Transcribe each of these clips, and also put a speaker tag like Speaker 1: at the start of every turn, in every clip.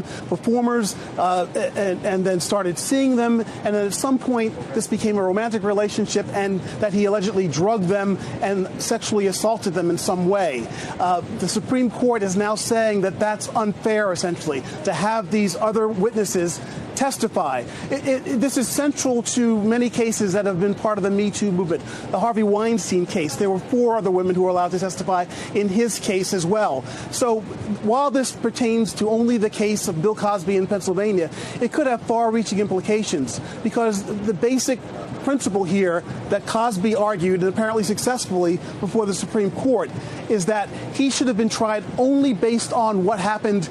Speaker 1: performers and then started seeing them. And then at some point, this became a romantic relationship and that he allegedly drugged them and sexually assaulted them in some way. The Supreme Court is now saying that that's unfair, essentially, to have these other witnesses testify. This is central to many cases that have been part of the Me Too movement. The Harvey Weinstein case, there were 4 other women who were allowed to testify in his case as well. So while this pertains to only the case of Bill Cosby in Pennsylvania, it could have far-reaching implications because the basic principle here that Cosby argued, and apparently successfully before the Supreme Court, is that he should have been tried only based on what happened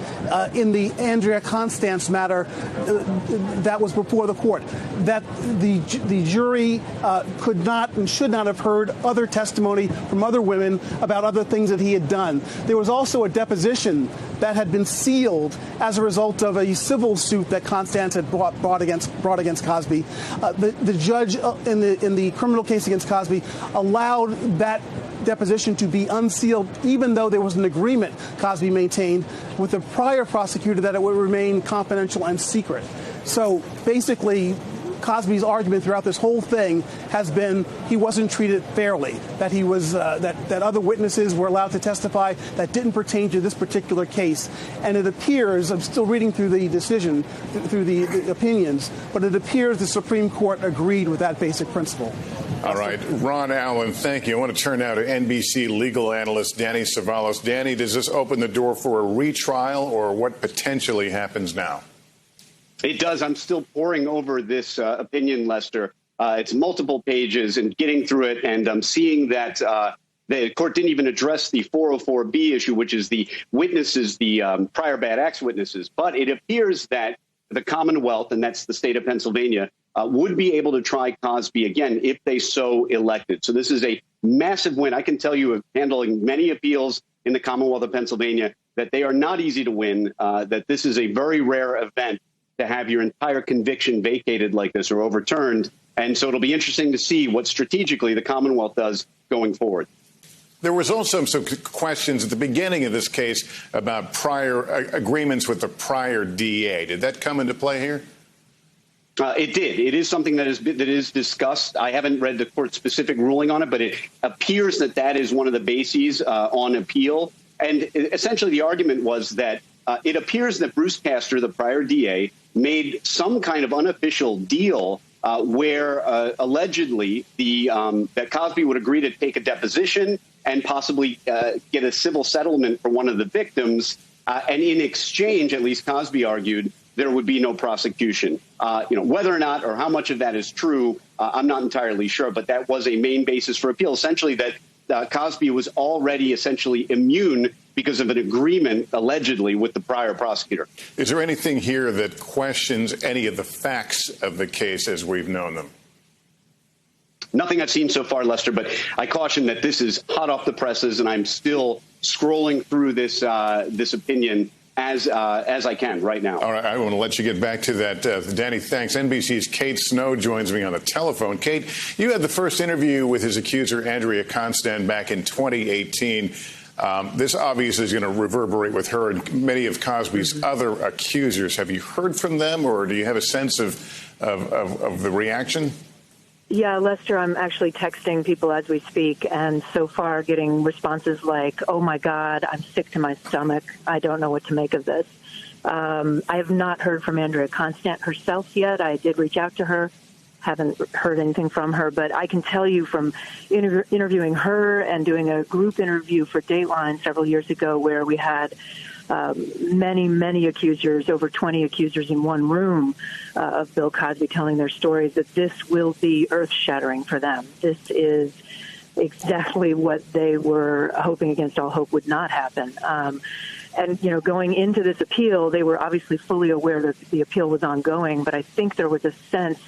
Speaker 1: in the Andrea Constance matter that was before the court, that the jury could not and should not have heard other testimony from other women about other things that he had done. There was also a deposition that had been sealed as a result of a civil suit that Constance had brought against Cosby. The judge in the criminal case against Cosby allowed that deposition to be unsealed, even though there was an agreement, Cosby maintained, with the prior prosecutor that it would remain confidential and secret. So basically, Cosby's argument throughout this whole thing has been he wasn't treated fairly, that he was that other witnesses were allowed to testify that didn't pertain to this particular case. And it appears, I'm still reading through the decision, through the opinions, but it appears the Supreme Court agreed with that basic principle.
Speaker 2: All right. Ron Allen, thank you. I want to turn now to NBC legal analyst Danny Savalos. Danny, does this open the door for a retrial, or what potentially happens now?
Speaker 3: It does. I'm still poring over this opinion, Lester. It's multiple pages and getting through it. And I'm seeing that the court didn't even address the 404B issue, which is the witnesses, the prior bad acts witnesses. But it appears that the Commonwealth, and that's the state of Pennsylvania, would be able to try Cosby again if they so elected. So this is a massive win. I can tell you, handling many appeals in the Commonwealth of Pennsylvania, that they are not easy to win, that this is a very rare event to have your entire conviction vacated like this or overturned. And so it'll be interesting to see what strategically the Commonwealth does going forward.
Speaker 2: There was also some questions at the beginning of this case about prior agreements with the prior DA. Did that come into play here?
Speaker 3: It did. It is something that is discussed. I haven't read the court specific ruling on it, but it appears that that is one of the bases on appeal. And essentially the argument was that it appears that Bruce Castor, the prior DA, made some kind of unofficial deal where allegedly that Cosby would agree to take a deposition and possibly get a civil settlement for one of the victims. And in exchange, at least Cosby argued, there would be no prosecution. Whether or not or how much of that is true, I'm not entirely sure. But that was a main basis for appeal, essentially that Cosby was already essentially immune because of an agreement, allegedly, with the prior prosecutor.
Speaker 2: Is there anything here that questions any of the facts of the case as we've known them?
Speaker 3: Nothing I've seen so far, Lester, but I caution that this is hot off the presses, and I'm still scrolling through this opinion as I can right now. All
Speaker 2: right, I want to let you get back to that. Danny, thanks. NBC's Kate Snow joins me on the telephone. Kate, you had the first interview with his accuser, Andrea Constand, back in 2018. This obviously is going to reverberate with her and many of Cosby's other accusers. Have you heard from them, or do you have a sense of the reaction?
Speaker 4: Yeah, Lester, I'm actually texting people as we speak, and so far getting responses like, oh, my God, I'm sick to my stomach. I don't know what to make of this. I have not heard from Andrea Constant herself yet. I did reach out to her. Haven't heard anything from her, but I can tell you from interviewing her and doing a group interview for Dateline several years ago where we had many accusers, over 20 accusers in one room of Bill Cosby telling their stories, that this will be earth-shattering for them. This is exactly what they were hoping against all hope would not happen. And, going into this appeal, they were obviously fully aware that the appeal was ongoing, but I think there was a sense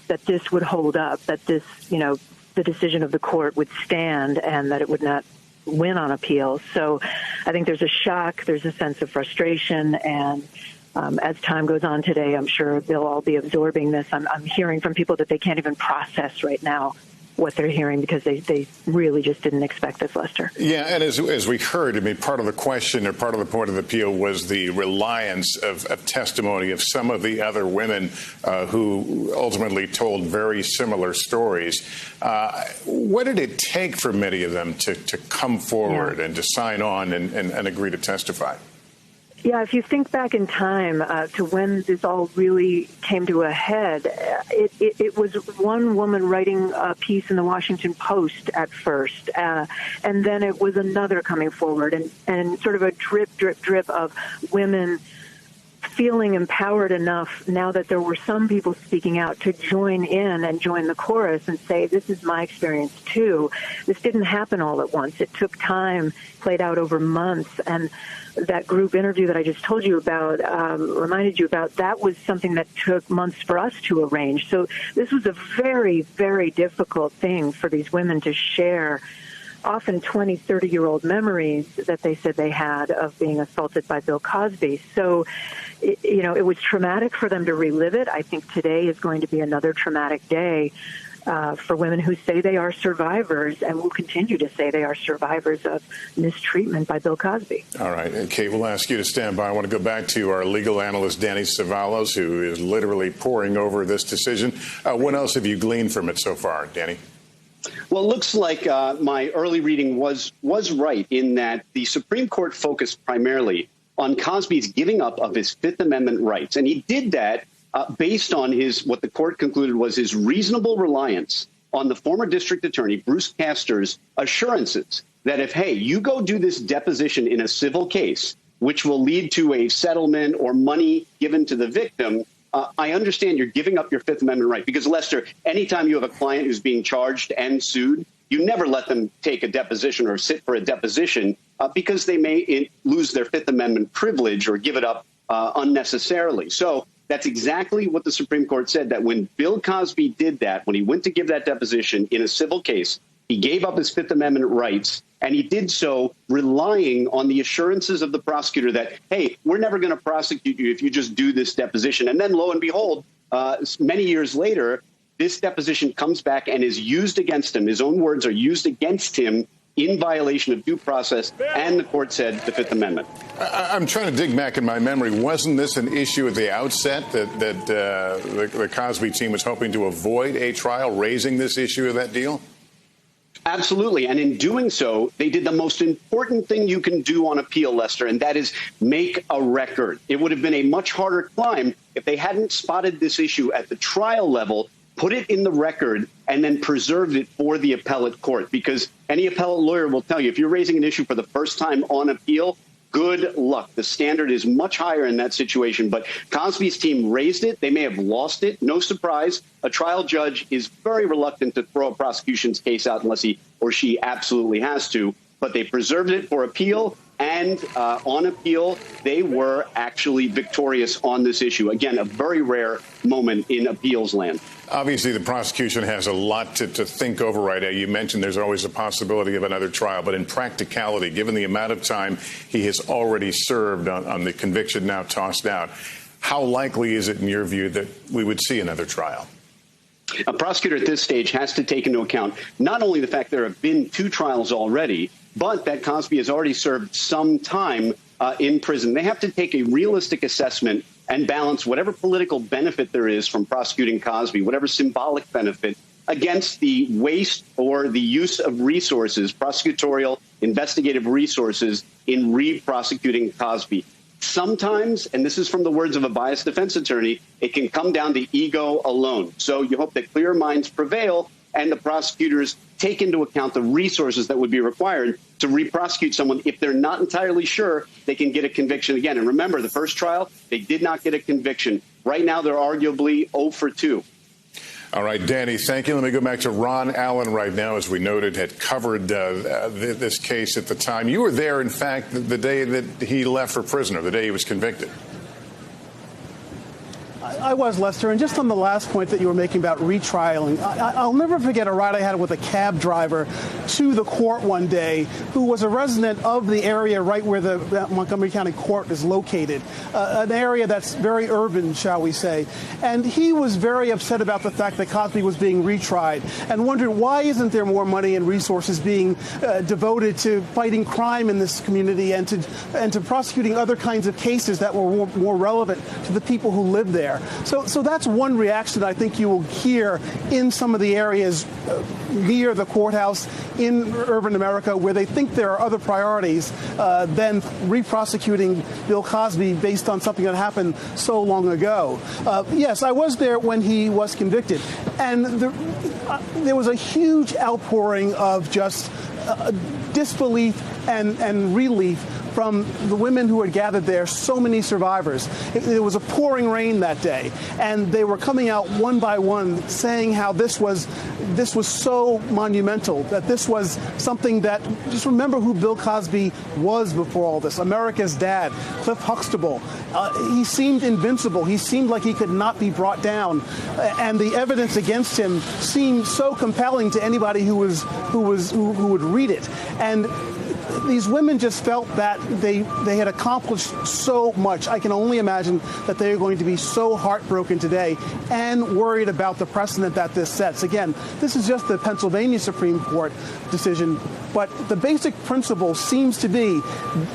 Speaker 4: that this would hold up, that this, the decision of the court would stand and that it would not win on appeal. So I think there's a shock, there's a sense of frustration, and as time goes on today, I'm sure they'll all be absorbing this. I'm hearing from people that they can't even process right now what they're hearing, because they really just didn't expect this, Lester.
Speaker 2: Yeah, and as we heard, I mean, part of the question or part of the point of the appeal was the reliance of testimony of some of the other women who ultimately told very similar stories. What did it take for many of them to come forward and to sign on and agree to testify?
Speaker 4: Yeah, if you think back in time to when this all really came to a head, it was one woman writing a piece in the Washington Post at first, and then it was another coming forward, and sort of a drip, drip, drip of women feeling empowered enough now that there were some people speaking out to join in and join the chorus and say, this is my experience too. This didn't happen all at once. It took time, played out over months, and that group interview that I just told you about, reminded you about, that was something that took months for us to arrange. So this was a very, very difficult thing for these women to share, often 20, 30-year-old memories that they said they had of being assaulted by Bill Cosby. So, it was traumatic for them to relive it. I think today is going to be another traumatic day for women who say they are survivors and will continue to say they are survivors of mistreatment by Bill Cosby.
Speaker 2: All right. Kate, we'll ask you to stand by. I want to go back to our legal analyst, Danny Cevallos, who is literally poring over this decision. What else have you gleaned from it so far, Danny?
Speaker 3: Well, it looks like my early reading was right in that the Supreme Court focused primarily on Cosby's giving up of his Fifth Amendment rights. And he did that based on what the court concluded was his reasonable reliance on the former district attorney, Bruce Castor's, assurances that if, hey, you go do this deposition in a civil case, which will lead to a settlement or money given to the victim, I understand you're giving up your Fifth Amendment right. Because, Lester, anytime you have a client who's being charged and sued, you never let them take a deposition or sit for a deposition because they may lose their Fifth Amendment privilege or give it up unnecessarily. So that's exactly what the Supreme Court said, that when Bill Cosby did that, when he went to give that deposition in a civil case, he gave up his Fifth Amendment rights, and he did so relying on the assurances of the prosecutor that, hey, we're never going to prosecute you if you just do this deposition. And then, lo and behold, many years later, this deposition comes back and is used against him. His own words are used against him in violation of due process, and the court said the Fifth Amendment.
Speaker 2: I'm trying to dig back in my memory. Wasn't this an issue at the outset that the Cosby team was hoping to avoid a trial, raising this issue of that deal?
Speaker 3: Absolutely. And in doing so, they did the most important thing you can do on appeal, Lester, and that is make a record. It would have been a much harder climb if they hadn't spotted this issue at the trial level, put it in the record, and then preserved it for the appellate court. Because any appellate lawyer will tell you, if you're raising an issue for the first time on appeal, good luck. The standard is much higher in that situation. But Cosby's team raised it. They may have lost it. No surprise. A trial judge is very reluctant to throw a prosecution's case out unless he or she absolutely has to. But they preserved it for appeal. And on appeal, they were actually victorious on this issue. Again, a very rare moment in appeals land.
Speaker 2: Obviously, the prosecution has a lot to think over right now. You mentioned there's always a possibility of another trial. But in practicality, given the amount of time he has already served on the conviction now tossed out, how likely is it, in your view, that we would see another trial?
Speaker 3: A prosecutor at this stage has to take into account not only the fact there have been 2 trials already, but that Cosby has already served some time in prison. They have to take a realistic assessment and balance whatever political benefit there is from prosecuting Cosby, whatever symbolic benefit, against the waste or the use of resources, prosecutorial, investigative resources, in re-prosecuting Cosby. Sometimes, and this is from the words of a biased defense attorney, it can come down to ego alone. So you hope that clear minds prevail and the prosecutors take into account the resources that would be required to re-prosecute someone if they're not entirely sure they can get a conviction again. And remember, the first trial, they did not get a conviction. Right now, they're arguably 0 for 2.
Speaker 2: All right, Danny, thank you. Let me go back to Ron Allen right now. As we noted, had covered this case at the time. You were there, in fact, the day that he left for prison, or the day he was convicted.
Speaker 1: I was, Lester, and just on the last point that you were making about retrialing, I'll never forget a ride I had with a cab driver to the court one day who was a resident of the area right where the Montgomery County Court is located, an area that's very urban, shall we say. And he was very upset about the fact that Cosby was being retried and wondered why isn't there more money and resources being devoted to fighting crime in this community and to prosecuting other kinds of cases that were more relevant to the people who live there. So that's one reaction that I think you will hear in some of the areas near the courthouse in urban America where they think there are other priorities than re-prosecuting Bill Cosby based on something that happened so long ago. Yes, I was there when he was convicted, and there was a huge outpouring of just disbelief and relief from the women who had gathered there, so many survivors. It was a pouring rain that day, and they were coming out one by one saying how this was so monumental, that this was something that, just remember who Bill Cosby was before all this, America's dad, Cliff Huxtable. He seemed invincible. He seemed like he could not be brought down, and the evidence against him seemed so compelling to anybody who would read it. And these women just felt that they had accomplished so much. I can only imagine that they are going to be so heartbroken today and worried about the precedent that this sets. Again, this is just the Pennsylvania Supreme Court decision, but the basic principle seems to be,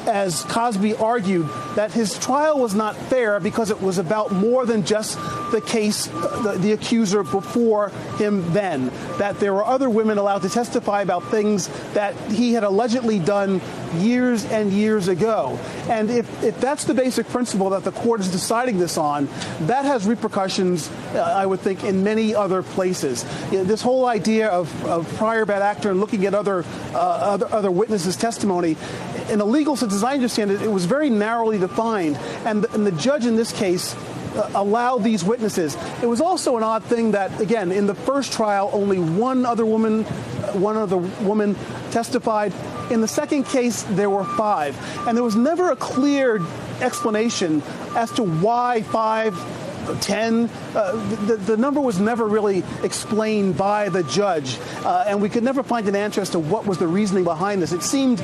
Speaker 1: as Cosby argued, that his trial was not fair because it was about more than just the case, the accuser before him then, that there were other women allowed to testify about things that he had allegedly done years and years ago. And if that's the basic principle that the court is deciding this on, that has repercussions, I would think, in many other places. This whole idea of prior bad actor and looking at other witnesses' testimony, in a legal sense, as I understand it, it was very narrowly defined. And the judge in this case allowed these witnesses. It was also an odd thing that, again, in the first trial, only one other woman testified. In the second case, there were 5. And there was never a clear explanation as to why 5, 10. The number was never really explained by the judge. And we could never find an answer as to what was the reasoning behind this. It seemed,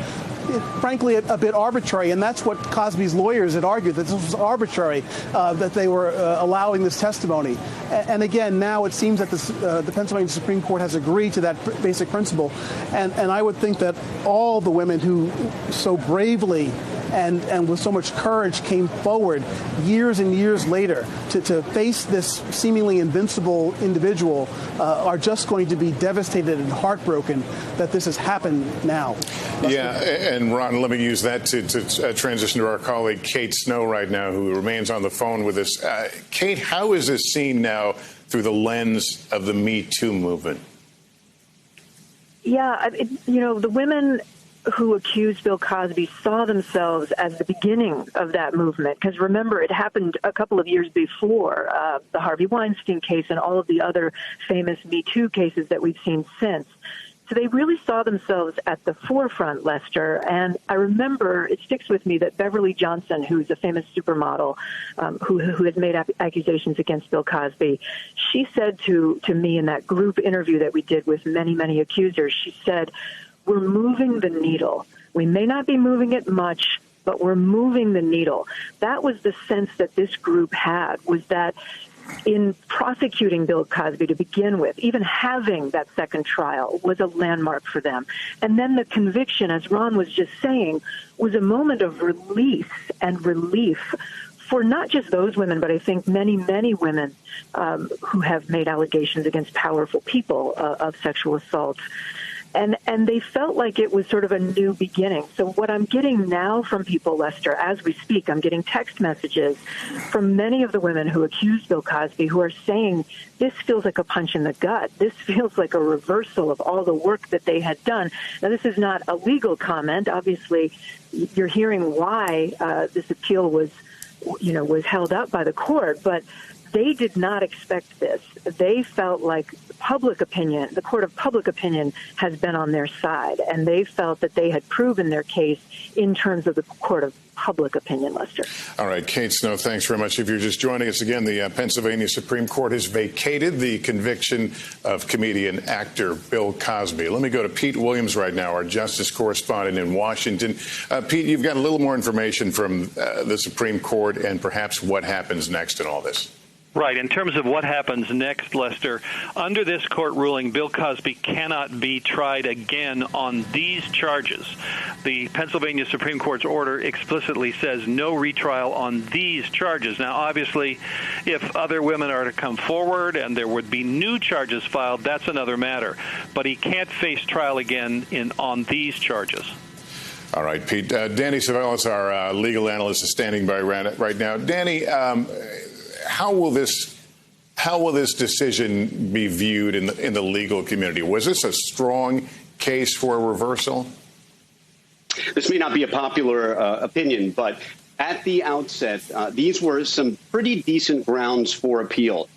Speaker 1: frankly, a bit arbitrary, and that's what Cosby's lawyers had argued, that this was arbitrary, that they were allowing this testimony. And again, now it seems that the Pennsylvania Supreme Court has agreed to that basic principle, and I would think that all the women who so bravely and with so much courage came forward years and years later to face this seemingly invincible individual are just going to be devastated and heartbroken that this has happened now.
Speaker 2: Yeah, and Ron, let me use that to transition to our colleague Kate Snow right now, who remains on the phone with us. Kate, how is this seen now through the lens of the Me Too movement?
Speaker 4: Yeah, the women who accused Bill Cosby saw themselves as the beginning of that movement. Because remember, it happened a couple of years before the Harvey Weinstein case and all of the other famous Me Too cases that we've seen since. So they really saw themselves at the forefront, Lester. And I remember, it sticks with me, that Beverly Johnson, who's a famous supermodel who has made accusations against Bill Cosby, she said to me in that group interview that we did with many, many accusers, she said, "We're moving the needle. We may not be moving it much, but we're moving the needle." That was the sense that this group had, was that in prosecuting Bill Cosby to begin with, even having that second trial was a landmark for them. And then the conviction, as Ron was just saying, was a moment of release and relief for not just those women, but I think many, many women who have made allegations against powerful people of sexual assault. And they felt like it was sort of a new beginning. So what I'm getting now from people, Lester, as we speak, I'm getting text messages from many of the women who accused Bill Cosby who are saying, this feels like a punch in the gut. This feels like a reversal of all the work that they had done. Now, this is not a legal comment. Obviously, you're hearing why this appeal was held up by the court. But They did not expect this. They felt like public opinion, the court of public opinion, has been on their side, and they felt that they had proven their case in terms of the court of public opinion, Lester.
Speaker 2: All right, Kate Snow, thanks very much. If you're just joining us again, the Pennsylvania Supreme Court has vacated the conviction of comedian actor Bill Cosby. Let me go to Pete Williams right now, our justice correspondent in Washington. Pete, you've got a little more information from the Supreme Court and perhaps what happens next in all this.
Speaker 5: Right. In terms of what happens next, Lester, under this court ruling, Bill Cosby cannot be tried again on these charges. The Pennsylvania Supreme Court's order explicitly says no retrial on these charges. Now, obviously, if other women are to come forward and there would be new charges filed, that's another matter. But he can't face trial again on these charges.
Speaker 2: All right, Pete. Danny Savelis, our legal analyst, is standing by right now. Danny, how will this decision be viewed in the legal community? Was this a strong case for a reversal?
Speaker 3: This may not be a popular opinion, but at the outset, these were some pretty decent grounds for appeal.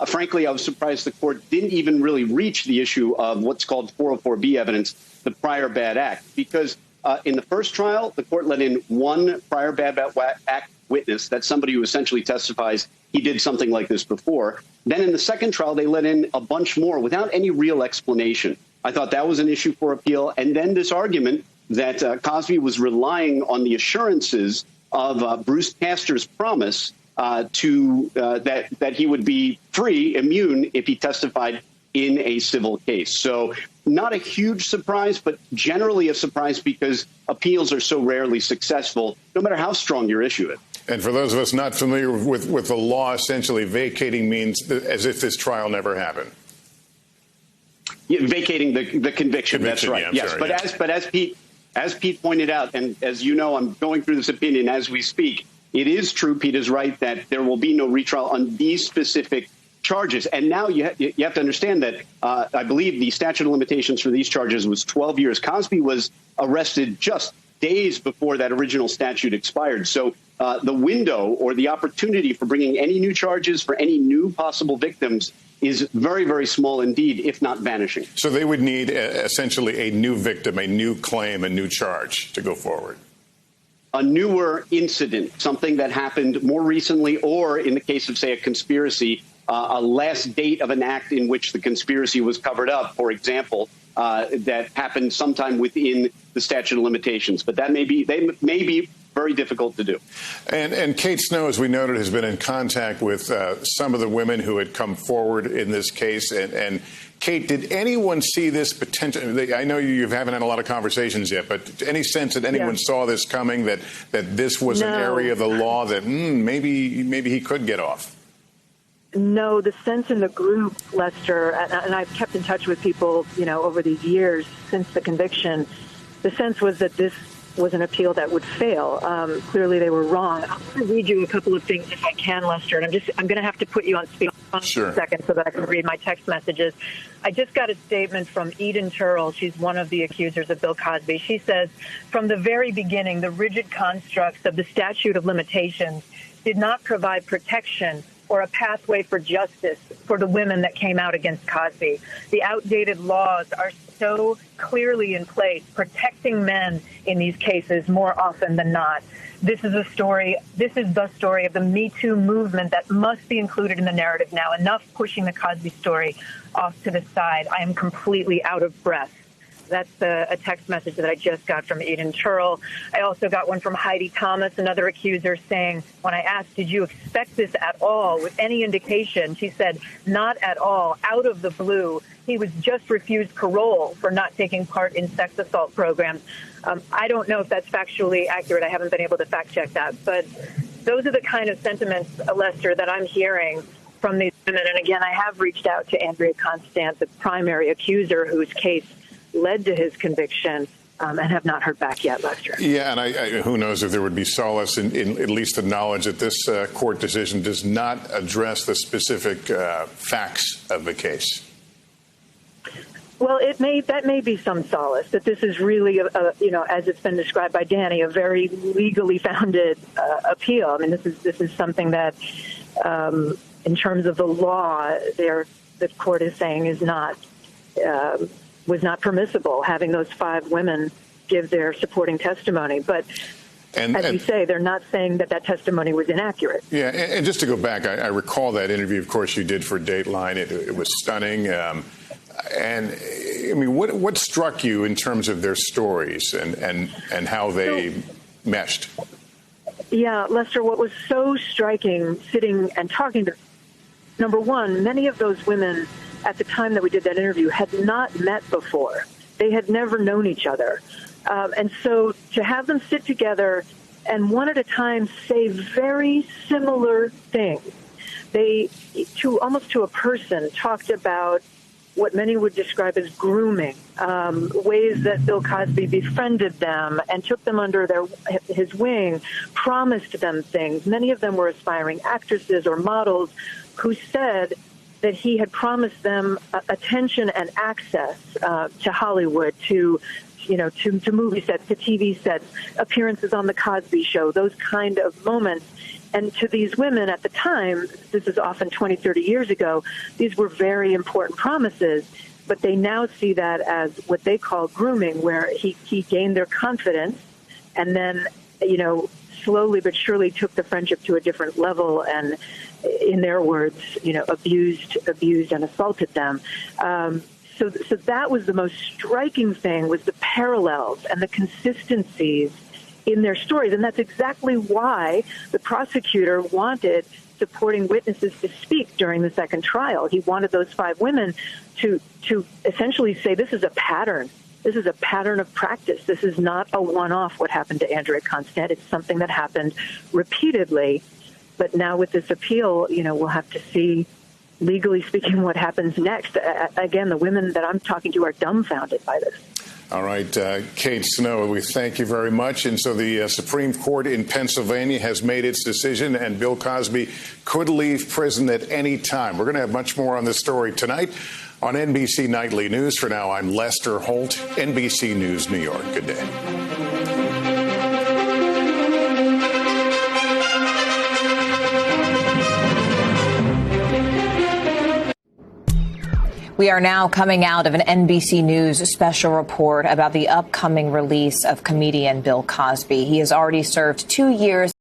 Speaker 3: Frankly, I was surprised the court didn't even really reach the issue of what's called 404B evidence, the prior bad act, because in the first trial, the court let in one prior bad act witness. That's somebody who essentially testifies he did something like this before. Then in the second trial, they let in a bunch more without any real explanation. I thought that was an issue for appeal. And then this argument that Cosby was relying on the assurances of Bruce Castor's promise that he would be free, immune, if he testified in a civil case. So not a huge surprise, but generally a surprise because appeals are so rarely successful, no matter how strong your issue is.
Speaker 2: And for those of us not familiar with the law, essentially vacating means as if this trial never happened.
Speaker 3: Yeah, vacating the conviction. That's right.
Speaker 2: Yeah,
Speaker 3: yes,
Speaker 2: sorry,
Speaker 3: but as Pete pointed out, and as you know, I'm going through this opinion as we speak. It is true. Pete is right that there will be no retrial on these specific charges. And now you have to understand that I believe the statute of limitations for these charges was 12 years. Cosby was arrested just days before that original statute expired. So the window or the opportunity for bringing any new charges for any new possible victims is very, very small indeed, if not vanishing.
Speaker 2: So they would need essentially a new victim, a new claim, a new charge to go forward.
Speaker 3: A newer incident, something that happened more recently, or in the case of, say, a conspiracy, a last date of an act in which the conspiracy was covered up, for example, that happened sometime within the statute of limitations. But that may be very difficult to do.
Speaker 2: And Kate Snow, as we noted, has been in contact with some of the women who had come forward in this case. And Kate, did anyone see this potential? I know you haven't had a lot of conversations yet, but any sense that anyone saw this coming, that this was an area of the law that maybe he could get off?
Speaker 4: No, the sense in the group, Lester, and I've kept in touch with people, over these years since the conviction, the sense was that this was an appeal that would fail. Clearly, they were wrong. I'm going to read you a couple of things if I can, Lester, and I'm going to have to put you on speaker for a second so that I can read my text messages. I just got a statement from Eden Turrell. She's one of the accusers of Bill Cosby. She says, from the very beginning, the rigid constructs of the statute of limitations did not provide protection or a pathway for justice for the women that came out against Cosby. The outdated laws are so clearly in place, protecting men in these cases more often than not. This is the story of the Me Too movement that must be included in the narrative now. Enough pushing the Cosby story off to the side. I am completely out of breath. That's a text message that I just got from Eden Turrell. I also got one from Heidi Thomas, another accuser, saying, when I asked, did you expect this at all with any indication? She said, not at all, out of the blue. He was just refused parole for not taking part in sex assault programs. I don't know if that's factually accurate. I haven't been able to fact check that. But those are the kind of sentiments, Lester, that I'm hearing from these women. And again, I have reached out to Andrea Constant, the primary accuser whose case led to his conviction, and have not heard back yet, Lester.
Speaker 2: Yeah, and who knows if there would be solace in at least the knowledge that this court decision does not address the specific facts of the case.
Speaker 4: Well, that may be some solace, that this is really, as it's been described by Danny, a very legally founded appeal. I mean, this is something that in terms of the law, the court is saying is not was not permissible, having those 5 women give their supporting testimony. But as you say, they're not saying that testimony was inaccurate.
Speaker 2: Yeah, and just to go back, I recall that interview, of course, you did for Dateline. It was stunning. And I mean, what struck you in terms of their stories and how they meshed?
Speaker 4: Yeah, Lester, what was so striking sitting and talking to, number one, many of those women at the time that we did that interview had not met before. They had never known each other. And so to have them sit together and one at a time say very similar things, they, almost to a person, talked about what many would describe as grooming, ways that Bill Cosby befriended them and took them under his wing, promised them things. Many of them were aspiring actresses or models who said that he had promised them attention and access to Hollywood, to movie sets, to TV sets, appearances on the Cosby Show, those kind of moments. And to these women at the time, this is often 20, 30 years ago, these were very important promises, but they now see that as what they call grooming, where he gained their confidence and then, slowly but surely took the friendship to a different level and, in their words, abused and assaulted them. So that was the most striking thing, was the parallels and the consistencies in their stories. And that's exactly why the prosecutor wanted supporting witnesses to speak during the second trial. He wanted those 5 women to essentially say, this is a pattern. This is a pattern of practice. This is not a one-off what happened to Andrea Constand. It's something that happened repeatedly. But now with this appeal, we'll have to see, legally speaking, what happens next. Again, the women that I'm talking to are dumbfounded by this.
Speaker 2: All right, Kate Snow, we thank you very much. And so the Supreme Court in Pennsylvania has made its decision, and Bill Cosby could leave prison at any time. We're going to have much more on this story tonight on NBC Nightly News. For now, I'm Lester Holt, NBC News, New York. Good day.
Speaker 6: We are now coming out of an NBC News special report about the upcoming release of comedian Bill Cosby. He has already served 2 years